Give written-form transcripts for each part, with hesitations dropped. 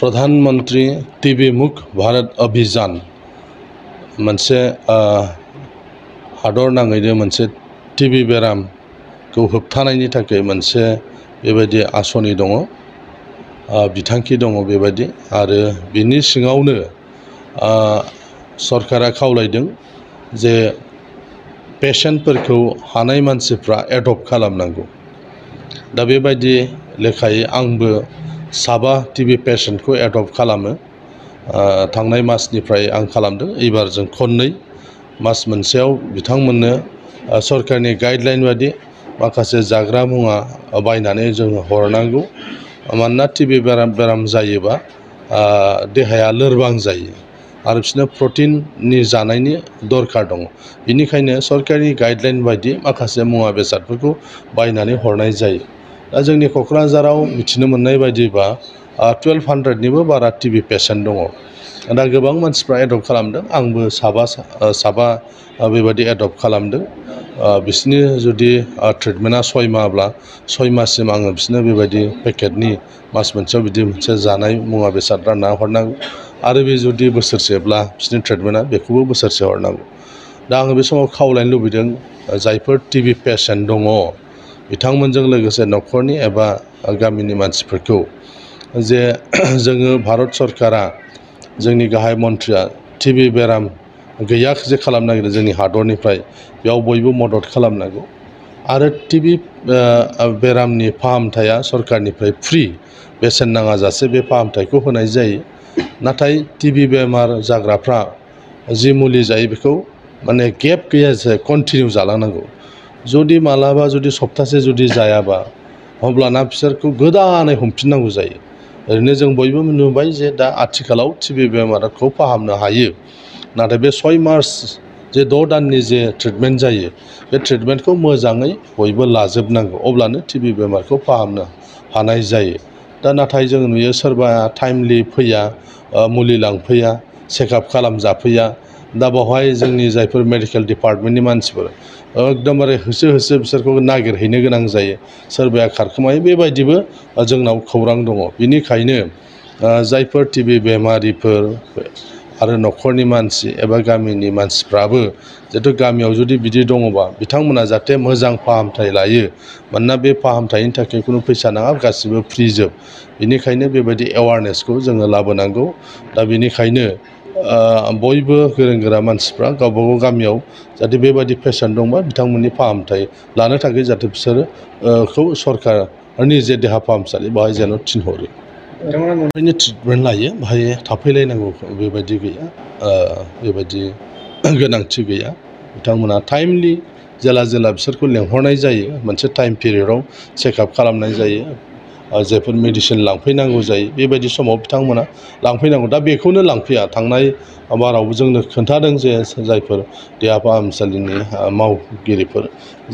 प्रधानमंत्री टीबी मुक्त भारत अभियान मोनसे हादर नाङैनो मोनसे टीबी बेरामखौ होबथानायनि थाखाय मोनसे बेबायदि आसनि दङ, बिथांखि दङ बेबायदि। आरो बिनि सिङावनो सरकारा खावलायदों जे पेशेन्टफोरखौ हानाय मानसिफ्रा एडप्ट खालामनांगौ। दा बेबायदि लेखायै आंबो साबा टीबी पेशेन्टखौ एडप्ट खालामो। थांनाय मासनिफ्राय आं खालामदों। एबार जों खननै मास मोनसेयाव बिथांमोननो सरकारनि गाइडलाइन बायदि माखासे जाग्रा मुवा बायनानै जों हरनांगौ। मानोना टीबी बेराम जायोबा देहाया लोरबां जायो आरो बिसोरनो प्रटिननि जानायनि दरकार दङ। बेनिखायनो सरकारनि गाइडलाइन बायदि माखासे मुवा बेसादफोरखौ बायनानै हरनाय जायो। दा जोंनि क'क्राझाराव मिथिनो मोननाय बायदिबा 1200निबो बारा टीबी पेशेन्ट दङ। दा गोबां मानसिफ्रा एडप्ट खालामदों। आंबो साबा बेबायदि एडप्ट खालामदों। बिसोरनि जुदि ट्रिटमेन्टआ 6 माहब्ला 6 माससिम आङो बिसोरनो बेबायदि पेकेटनि मास मोनसेयाव बिदि मोनसे जानाय मुवा बेसाद रानना हरनांगौ। आरो बे जुदि बोसोरसेब्ला बिसोरनि ट्रिटमेन्टआ बेखौबो बोसोरसे हरनांगौ। दा आङो बे समाव खावलायनो लुबैदों जायफोर टीबी पेशेन्ट दङ बिथांमोनजों लोगोसे न'खरनि एबा गामिनि मानसिफोरखौ जे जोङो भारत सरकारा जोंनि गाहाय मन्थ्रिया टीबी बेराम गैयाखैजे खालामनो नागिरदों जोंनि हादरनिफ्राय, बेयाव बयबो मदद खालामनांगौ। आरो टीबी बेरामनि फाहामथाया सरकारनिफ्राय फ्रि, बेसेन नाङाजासे बे फाहामथायखौ होनाय जायो। नाथाय टीबी बेमार जाग्राफ्रा जि मुलि जायो बेखौ माने गेप गैयाजासे कन्टिनिउ जालांनांगौ। जुदि मालाबा जुदि सप्तासे जुदि जायाबा अब्लाना बिसोरखौ गोदानै हमफिननांगौ जायो। ओरैनो जों बयबो नुबाय जे दा आथिखालाव टीबी बेमारखौ फाहामनो हायो। नाथाय बे 6 मास जे 6 दाननि जे ट्रिटमेन्ट जायो बे ट्रिटमेन्टखौ मोजाङै बयबो लाजोबनांगौ, अब्लानो टीबी बेमारखौ फाहामनो हानाय जायो। दा नाथाय जों नुयो सोरबा टाइमलि फैया, मुलि लांफैया, चेकआप खालामजाफैया। दा बेवहाय जोंनि जायफोर मेडिकेल डिपार्टमेन्टनि मानसिफोर एकदमबारे होसो होसो बिसोरखौ नागिरहैनो गोनां जायो। सोरबाया खारखोमायो, बेबायदिबो जोंनाव खौरां दङ। बेनिखायनो जायफोर टीबी बेमारिफोर आरो न'खरनि मानसि एबा गामिनि मानसिफ्राबो जिहेथु गामियाव जुदि बिदि दङबा बिथांमोना जाहाथे मोजां फाहामथाय लायो। मानोना बे फाहामथायनि थाखाय खुनु फैसा नाङा, गासिबो फ्रिजोब। बेनिखायनो बेबायदि एवारनेसखौ जोङो लाबोनांगौ। दा बेनिखायनो बयबो गोरों गोरा मानसिफ्रा गावबा गाव गामियाव जाहाथे बेबायदि पेशेन्ट दंबा बिथांमोननि फाहामथाय लानो थाखाय जाहाथे बिसोरो सरकारनि जे देहा फाहामसालि बेवहाय जेन थिनहरो। बिथांमोना ट्रिटमेन्ट लायो, बेहाय थाफैलायनांगौ बेबायदि गैया, बेबायदि गोनांथि गैया। बिथांमोना टाइमलि जेला बिसोरखौ लेंहरनाय जायो मोनसे टाइम पिरियडआव चेकआप खालामनाय जायो, जायफोर मेडिसिन लांफैनांगौ जायो बेबायदि समाव बिथांमोना लांफैनांगौ। दा बेखौनो लांफैया। थांनाय बारावबो जोंनो खोन्थादों जे जायफोर देहा फाहामसालिनि मावगिरिफोर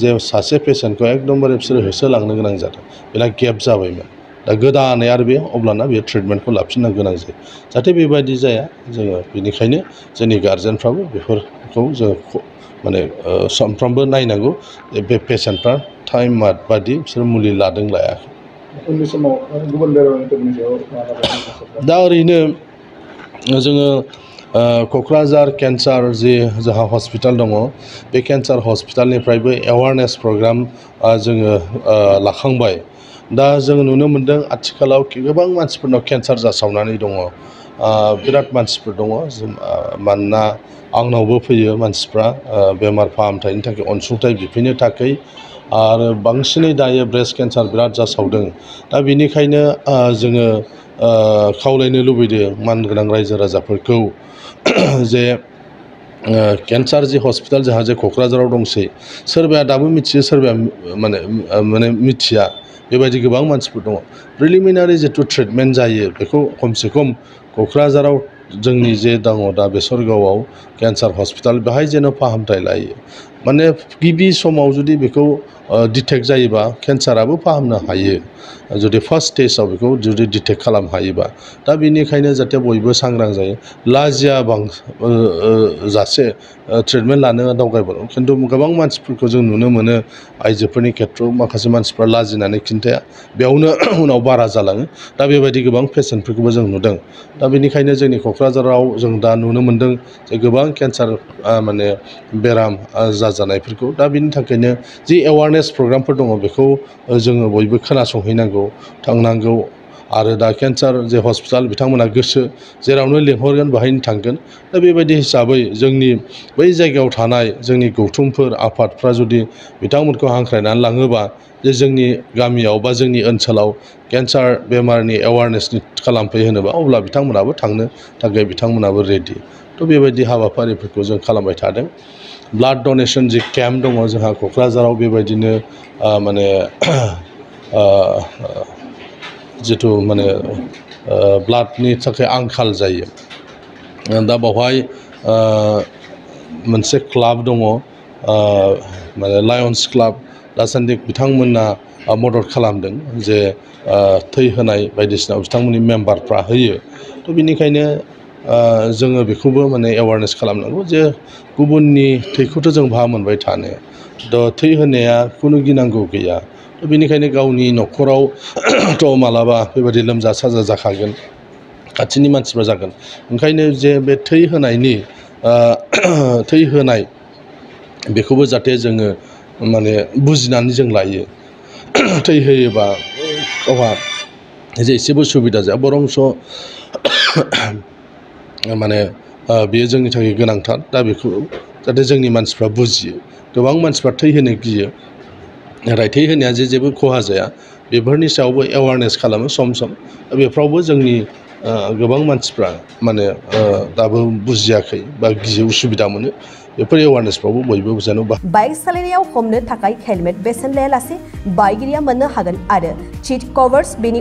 जे सासे पेशेन्टखौ एकदमबारे बिसोरो होसोलांनो गोनां जादों, बेना गेप जाबायमोन। दा गोदानै आरो अब्लाना बे ट्रिटमेन्टखौ लाफिननो गोनां जायो। जाहाथे बेबायदि जाया जोङो बेनिखायनो जोंनि गारजेनफ्राबो बेफोरखौ जोङो माने सानफ्रामबो नायनांगौ बे पेशेन्टफ्रा टाइम बादि बिसोर मुलि लादों लायाखै। उननि समाव गुबुन बेरामफोरनि सायाव दा ओरैनो जोङो क'क्राझार केन्सार जि जोंहा हस्पिटाल दङ, बे केन्सार हस्पिटालनिफ्रायबो एवारनेस प्रग्राम जोङो लाखांबाय। दा जों नुनो मोनदों आथिखालाव गोबां मानसिफोरनाव केन्सार जासावनानै दङ। बिराद मानसिफोर दङ। मानोना आंनावबो फैयो मानसिफ्रा बेमार फाहामथायनि थाखाय अनसुंथाइ बिफैनो थाखाय। आरो बांसिनै दायो ब्रेस्ट केन्सार बिराद जासावदों। दा बेनिखायनो जोङो खावलायनो लुबैदों मानगोनां रायजो राजाफोरखौ जे केन्सार जि हस्पिटाल जोंहा जे क'क्राझाराव दंसै, सोरबाया दाबो मिथियो, सोरबाया माने मिथिया, बेबायदि गोबां मानसिफोर दङ। प्रिलिमिनारि जिथु ट्रिटमेन्ट जायो बेखौ खमसे खम क'क्राझाराव जोंनि जे दङ दा बेसरगावआव केन्सार हस्पिटाल बेहाय जेन फाहामथाय लायो। माने गिबि समाव जुदि बेखौ डिटेक्ट जायोबा केन्साराबो फाहामनो हायो जुदि फार्स्ट स्टेजाव बेखौ जुदि डिटेक्ट खालामनो हायोबा दा बेनिखायनो जाहाथे बयबो सांग्रां जायो लाजिया जासे ट्रिटमेन्ट लानो दावगायबोदों खिन्थु गोबां मानसिफोरखौ जों नुनो मोनो आइजोफोरनि खेथ्रआव माखासे मानसिफ्रा लाजिनानै खिन्थाया बेयावनो उनाव बारा जालाङो दा बेबायदि गोबां पेसेन्टफोरखौबो जों नुदों दा बेनिखायनो जोंनि क'क्राझाराव जों दा नुनो मोन्दों जे गोबां केन्सार माने बेराम जाजानायफोरखौ दा बिनि थाखायनो जि एवारनेस प्रग्रामफोर दङ बेखौ जोङो बयबो खोनासंहैनांगौ थांनांगौ आरो दा केन्सार जे हस्पिटाल बिथांमोना गोसो जेरावनो लिंहरगोन बाहायनो थांगोन दा बेबायदि हिसाबै जोंनि बै जायगायाव थानाय जोंनि गौथुमफोर आफादफ्रा जुदि बिथांमोनखौ हांख्रायनानै लाङोबा जे जोंनि गामियाव बा जोंनि ओनसोलाव केन्सार बेमारनि एवारनेसनि खालामफै होनोबा अब्ला बिथांमोनाबो थांनो थाखाय बिथांमोनाबो रेडि थ' बेबायदि हाबाफारिफोरखौ जों खालामबाय थादों ब्लाड डनेसन जि केम्प दङ जोंहा क'क्राझाराव बेबायदिनो माने जिथु माने ब्लाडनि थाखाय आंखाल जायो दा बावहाय मोनसे क्लाब दङ माने लायन्स क्लाब दासान्दि बिथांमोना मदद खालामदों जे थै होनाय बायदिसिना बिथांमोननि मेम्बारफ्रा होयो थ' बिनिखायनो जोङो बेखौबो माने एवारनेस खालामनांगौ जे गुबुननि थैखौथ' जों बहा मोनबाय थानो थ' थै होनाया खुनु गिनांगौ गैया थ' बिनिखायनो गावनि न'खराव थ' मालाबा बेबायदि लोमजा साजा जाखागोन खाथिनि मानसिफ्रा जागोन ओंखायनो जे बे थै होनायनि थै होनाय बेखौबो जाहाथे जोङो माने बुजिनानै जों लायो थै होयोबा गावहा जे एसेबो सुबिदा जाया बरंस' माने बेयो जोंनि थाखाय गोनांथार दा बेखौ जाहाथे जोंनि मानसिफ्रा बुजियो गोबां मानसिफ्रा थै होनो गियो नाथाय थै होनाया जे जेबो खहा जाया बेफोरनि सायावबो एवारनेस खालामो सम सम बेफ्रावबो जोंनि गोबां मानसिफ्रा माने दाबो बुजियाखै बा गियो उसुबिदा मोनो बेफोर एवारनेसफ्रावबो बयबो जेन' बाइक सालायनायाव हमनो थाखाय हेलमेट बेसेन लायालासे बाइगिरिया मोननो हागोन आरो सीट कभार्स बेनि